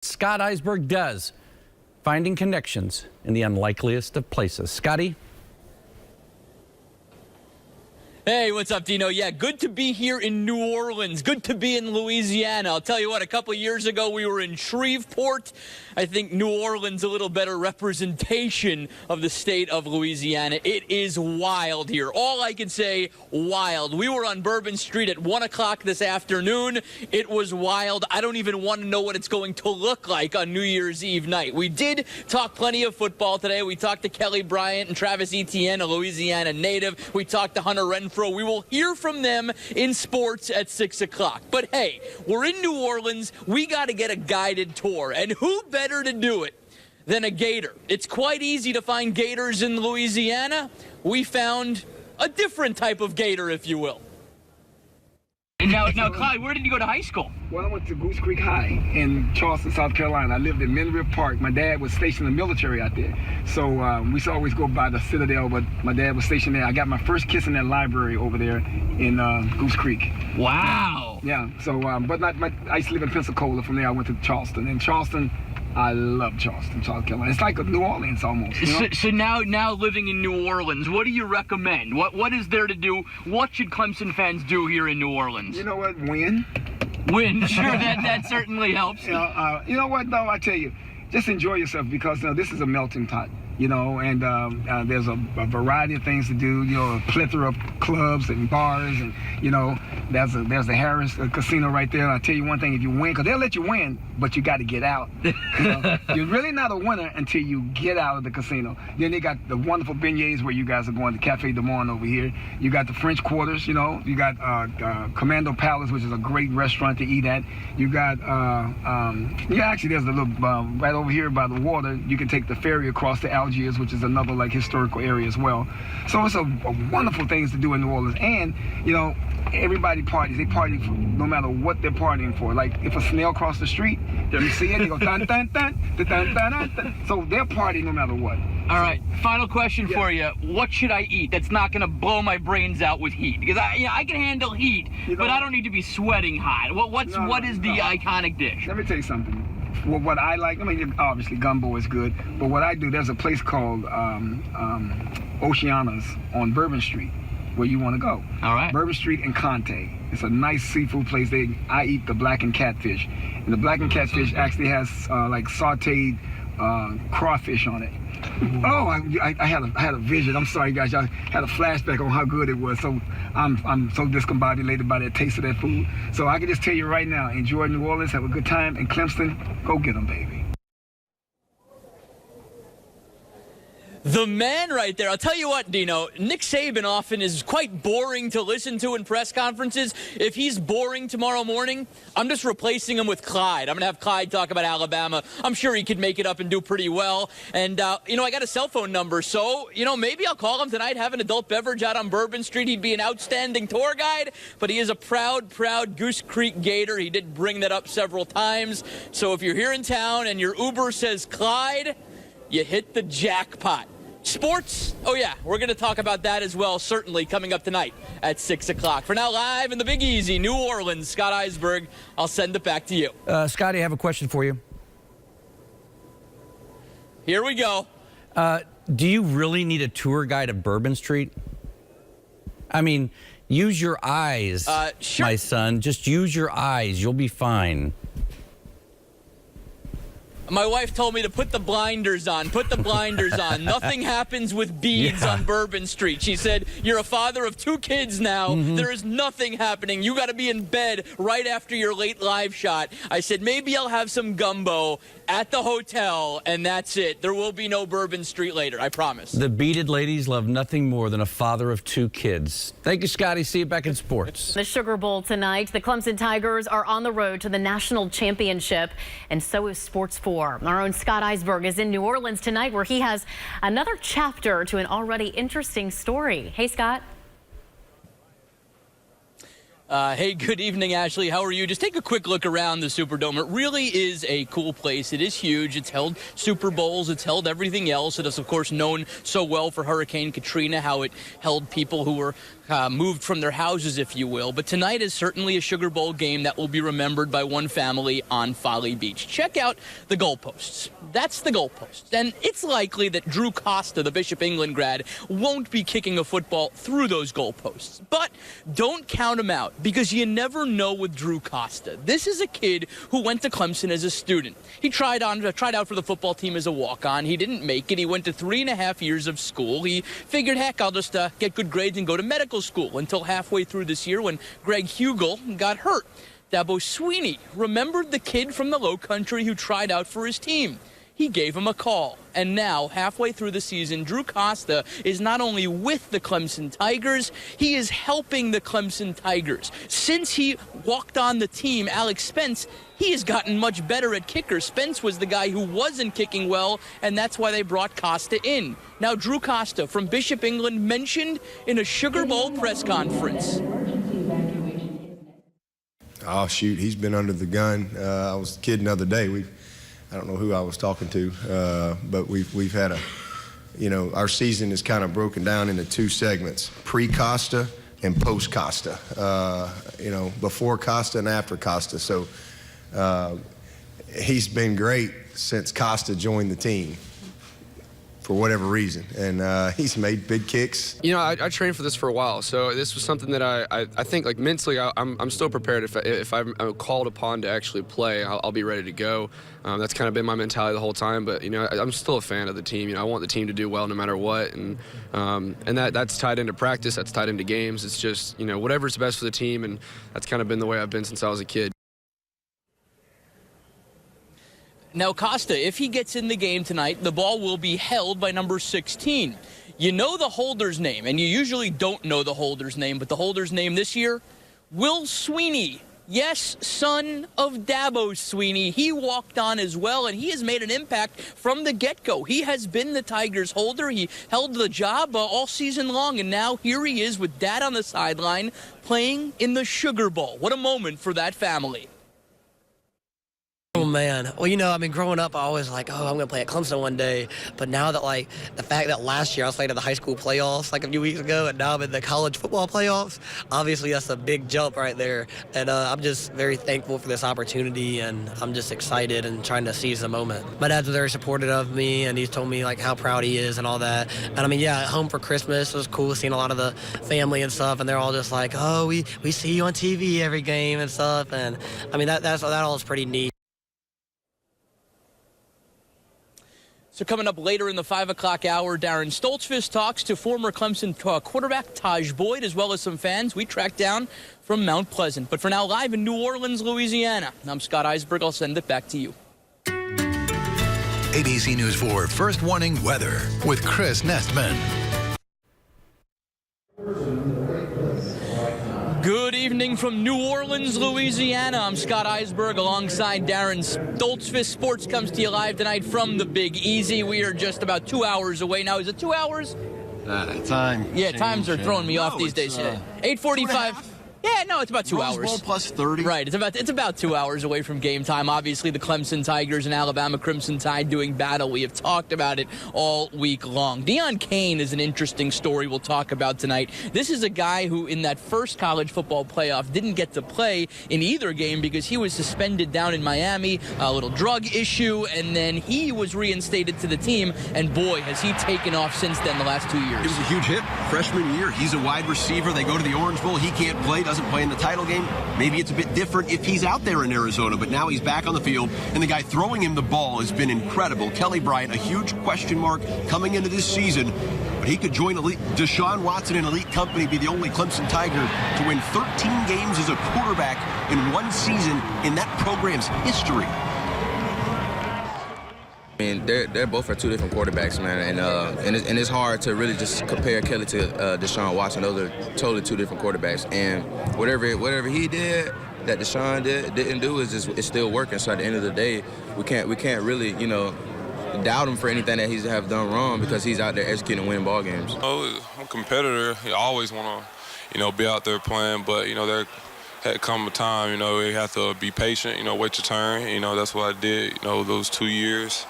Scott Eisberg does, finding connections in the unlikeliest of places. Scotty? Hey, what's up, Dino? Yeah, good to be here in New Orleans. Good to be in Louisiana. I'll tell you what, a couple of years ago we were in Shreveport. I think New Orleans a little better representation of the state of Louisiana. It is wild here. All I can say, wild. We were on Bourbon Street at 1 o'clock this afternoon. It was wild. I don't even want to know what it's going to look like on New Year's Eve night. We did talk plenty of football today. We talked to Kelly Bryant and Travis Etienne, a Louisiana native. We talked to Hunter Renfrow. We will hear from them in sports at 6 o'clock. But hey, we're in New Orleans. We got to get a guided tour. And who better to do it than a gator? It's quite easy to find gators in Louisiana. We found a different type of gator, if you will. Now, Clyde, where did you go to high school? Well, I went to Goose Creek High in Charleston, South Carolina. I lived in Mineral Park. My dad was stationed in the military out there. So we used to always go by the Citadel, but my dad was stationed there. I got my first kiss in that library over there in Goose Creek. Wow. Yeah, so, I used to live in Pensacola. From there, I went to Charleston. And Charleston, I love Charleston, South Carolina. It's like a New Orleans almost. You know? So now living in New Orleans, what do you recommend? What is there to do? What should Clemson fans do here in New Orleans? You know what? Win. Win. Sure, that certainly helps. You know what, though? I tell you, just enjoy yourself because this is a melting pot. And there's a variety of things to do, a plethora of clubs and bars, and, there's the Harris Casino right there. And I'll tell you one thing, if you win, because they'll let you win, but you got to get out. You're really not a winner until you get out of the casino. Then they got the wonderful beignets where you guys are going, the Cafe du Monde over here. You got the French Quarters, you got Commando Palace, which is a great restaurant to eat at. You got, actually there's a little, right over here by the water, you can take the ferry across to Algiers, which is another historical area as well. So it's a wonderful things to do in New Orleans. And everybody parties. They party for, no matter what they're partying for. Like if a snail crossed the street, you see it, they go dun dun dun dun dun dun dun. So they're partying no matter what. All right, final question for you. What should I eat that's not going to blow my brains out with heat? Because I can handle heat, but I don't need to be sweating hot. What is the iconic dish? Let me tell you something. Well, what I like, obviously gumbo is good, but what I do, there's a place called Oceana's on Bourbon Street where you want to go. All right. Bourbon Street and Conte. It's a nice seafood place. I eat the blackened catfish. And the blackened catfish actually has sauteed crawfish on it. Oh, I had a vision. I'm sorry, guys. I had a flashback on how good it was. So I'm so discombobulated by that taste of that food. So I can just tell you right now, enjoy New Orleans, have a good time, and Clemson, go get them, baby. The man right there. I'll tell you what, Dino, Nick Saban often is quite boring to listen to in press conferences. If he's boring tomorrow morning, I'm just replacing him with Clyde. I'm going to have Clyde talk about Alabama. I'm sure he could make it up and do pretty well. And, I got a cell phone number, so, maybe I'll call him tonight, have an adult beverage out on Bourbon Street. He'd be an outstanding tour guide, but he is a proud Goose Creek Gator. He did bring that up several times. So if you're here in town and your Uber says Clyde, you hit the jackpot. Sports? Oh, yeah, we're going to talk about that as well, certainly, coming up tonight at 6 o'clock. For now, live in the Big Easy, New Orleans, Scott Eisberg, I'll send it back to you. Scotty, I have a question for you. Here we go. Do you really need a tour guide of Bourbon Street? Use your eyes, sure. My son. Just use your eyes. You'll be fine. My wife told me to put the blinders on. Put the blinders on. Nothing happens with beads on Bourbon Street. She said, you're a father of 2 kids now. Mm-hmm. There is nothing happening. You got to be in bed right after your late live shot. I said, maybe I'll have some gumbo at the hotel, and that's it. There will be no Bourbon Street later, I promise. The beaded ladies love nothing more than a father of 2 kids. Thank you, Scotty. See you back in sports. The Sugar Bowl tonight. The Clemson Tigers are on the road to the national championship, and so is Sports 4. Our own Scott Eisberg is in New Orleans tonight, where he has another chapter to an already interesting story. Hey, Scott. Hey, good evening, Ashley. How are you? Just take a quick look around the Superdome. It really is a cool place. It is huge. It's held Super Bowls. It's held everything else. It is, of course, known so well for Hurricane Katrina, how it held people who were moved from their houses, if you will. But tonight is certainly a Sugar Bowl game that will be remembered by one family on Folly Beach. Check out the goalposts. That's the goalposts. And it's likely that Drew Costa, the Bishop England grad, won't be kicking a football through those goalposts. But don't count him out, because you never know with Drew Costa. This is a kid who went to Clemson as a student. He tried out for the football team as a walk-on. He didn't make it. He went to 3.5 years of school. He figured, heck, I'll just get good grades and go to medical school, until halfway through this year when Greg Hugel got hurt. Dabo Sweeney remembered the kid from the Low Country who tried out for his team. He gave him a call. And now, halfway through the season, Drew Costa is not only with the Clemson Tigers, he is helping the Clemson Tigers. Since he walked on the team, Alex Spence, he has gotten much better at kicker. Spence was the guy who wasn't kicking well, and that's why they brought Costa in. Now, Drew Costa from Bishop England mentioned in a Sugar Bowl press conference. Oh, shoot, he's been under the gun. I was kidding the other day. I don't know who I was talking to, but we've had our season is kind of broken down into two segments: pre-Costa and post-Costa. Before Costa and after Costa. So he's been great since Costa joined the team, for whatever reason, and he's made big kicks. I trained for this for a while, so this was something that I think, like, mentally, I'm still prepared. If I'm called upon to actually play, I'll be ready to go. That's kind of been my mentality the whole time, but I'm still a fan of the team. I want the team to do well no matter what, and that's tied into practice, that's tied into games. It's just whatever's best for the team, and that's kind of been the way I've been since I was a kid. Now, Costa, if he gets in the game tonight, the ball will be held by number 16. You know the holder's name, and you usually don't know the holder's name, but the holder's name this year, Will Sweeney. Yes, son of Dabo Sweeney. He walked on as well, and he has made an impact from the get-go. He has been the Tigers' holder. He held the job all season long, and now here he is with Dad on the sideline playing in the Sugar Bowl. What a moment for that family. Oh, man. Well, growing up, I always I'm going to play at Clemson one day. But now that, the fact that last year I was playing in the high school playoffs, a few weeks ago, and now I'm in the college football playoffs, obviously that's a big jump right there. And I'm just very thankful for this opportunity, and I'm just excited and trying to seize the moment. My dad's very supportive of me, and he's told me, how proud he is and all that. And, at home for Christmas, it was cool seeing a lot of the family and stuff, and they're all just like, oh, we see you on TV every game and stuff. And, that all is pretty neat. So coming up later in the 5 o'clock hour, Darren Stoltzfus talks to former Clemson quarterback Taj Boyd, as well as some fans we tracked down from Mount Pleasant. But for now, live in New Orleans, Louisiana, I'm Scott Eisberg. I'll send it back to you. ABC News 4 First Warning Weather with Chris Nestman. Good evening from New Orleans, Louisiana. I'm Scott Eisberg alongside Darren Stoltzfus. Sports comes to you live tonight from the Big Easy. We are just about 2 hours away now. Is it 2 hours? Time. Yeah, times are throwing me off these days. 8:45. Yeah, no, it's about 2 hours. Rose Bowl plus 30. Right, it's about 2 hours away from game time. Obviously, the Clemson Tigers and Alabama Crimson Tide doing battle. We have talked about it all week long. Deon Cain is an interesting story we'll talk about tonight. This is a guy who, in that first college football playoff, didn't get to play in either game because he was suspended down in Miami, a little drug issue, and then he was reinstated to the team, and boy, has he taken off since then the last 2 years. It was a huge hit freshman year. He's a wide receiver. They go to the Orange Bowl. He can't play, doesn't play in the title game. Maybe it's a bit different if he's out there in Arizona, but now he's back on the field, and the guy throwing him the ball has been incredible. Kelly Bryant, a huge question mark coming into this season, but he could join Deshaun Watson in elite company, be the only Clemson Tiger to win 13 games as a quarterback in one season in that program's history. They're both are two different quarterbacks, man, and it's hard to really just compare Kelly to Deshaun Watson. Those are totally two different quarterbacks, and whatever he did that Deshaun didn't do it's still working. So at the end of the day, we can't really doubt him for anything that he's have done wrong because he's out there executing and winning ball games. I'm a competitor. You always want to be out there playing, but there had come a time you have to be patient. Wait your turn. That's what I did. Those 2 years.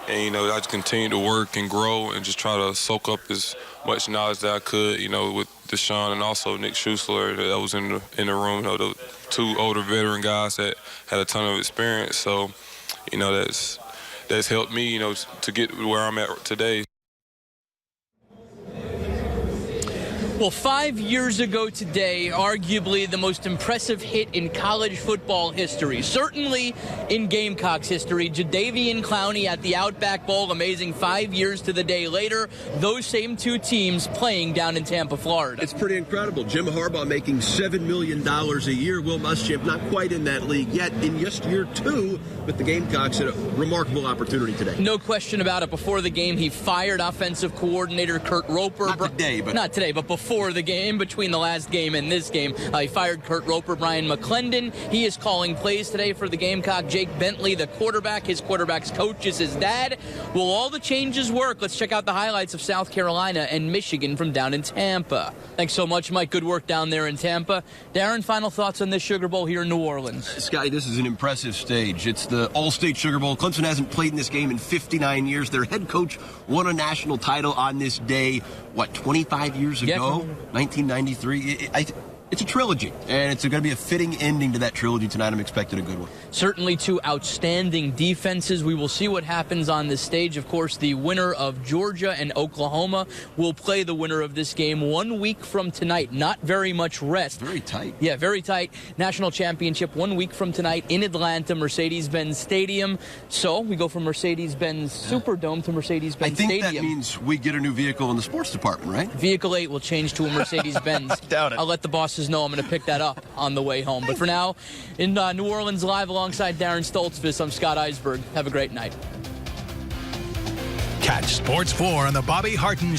And, you know, I just continued to work and grow and just try to soak up as much knowledge that I could, you know, with Deshaun and also Nick Schuessler that was in the room, you know, the two older veteran guys that had a ton of experience. So, you know, that's helped me, you know, to get where I'm at today. Well, 5 years ago today, arguably the most impressive hit in college football history, certainly in Gamecocks history. Jadeveon Clowney at the Outback Bowl, amazing 5 years to the day later. Those same two teams playing down in Tampa, Florida. It's pretty incredible. Jim Harbaugh making $7 million a year. Will Muschamp not quite in that league yet in just year 2, but the Gamecocks had a remarkable opportunity today. No question about it. Before the game, he fired offensive coordinator Kurt Roper. Not today, but before the game, between the last game and this game. He fired Kurt Roper. Brian McClendon, he is calling plays today for the Gamecock. Jake Bentley, the quarterback, his quarterback's coach is his dad. Will all the changes work? Let's check out the highlights of South Carolina and Michigan from down in Tampa. Thanks so much, Mike. Good work down there in Tampa. Darren, final thoughts on this Sugar Bowl here in New Orleans? Scotty, this is an impressive stage. It's the All-State Sugar Bowl. Clemson hasn't played in this game in 59 years. Their head coach won a national title on this day, 25 years ago? 1993. It's a trilogy, and it's going to be a fitting ending to that trilogy tonight. I'm expecting a good one. Certainly two outstanding defenses. We will see what happens on this stage. Of course, the winner of Georgia and Oklahoma will play the winner of this game 1 week from tonight. Not very much rest. Very tight. Yeah, very tight. National championship 1 week from tonight in Atlanta, Mercedes-Benz Stadium. So we go from Mercedes-Benz Superdome to Mercedes-Benz Stadium. I think that means we get a new vehicle in the sports department, right? Vehicle 8 will change to a Mercedes-Benz. Doubt it. I'll let the bosses know I'm going to pick that up on the way home. But for now, in New Orleans Live alongside Darren Stoltzfus, I'm Scott Eisberg. Have a great night. Catch Sports 4 on the Bobby Harton Show.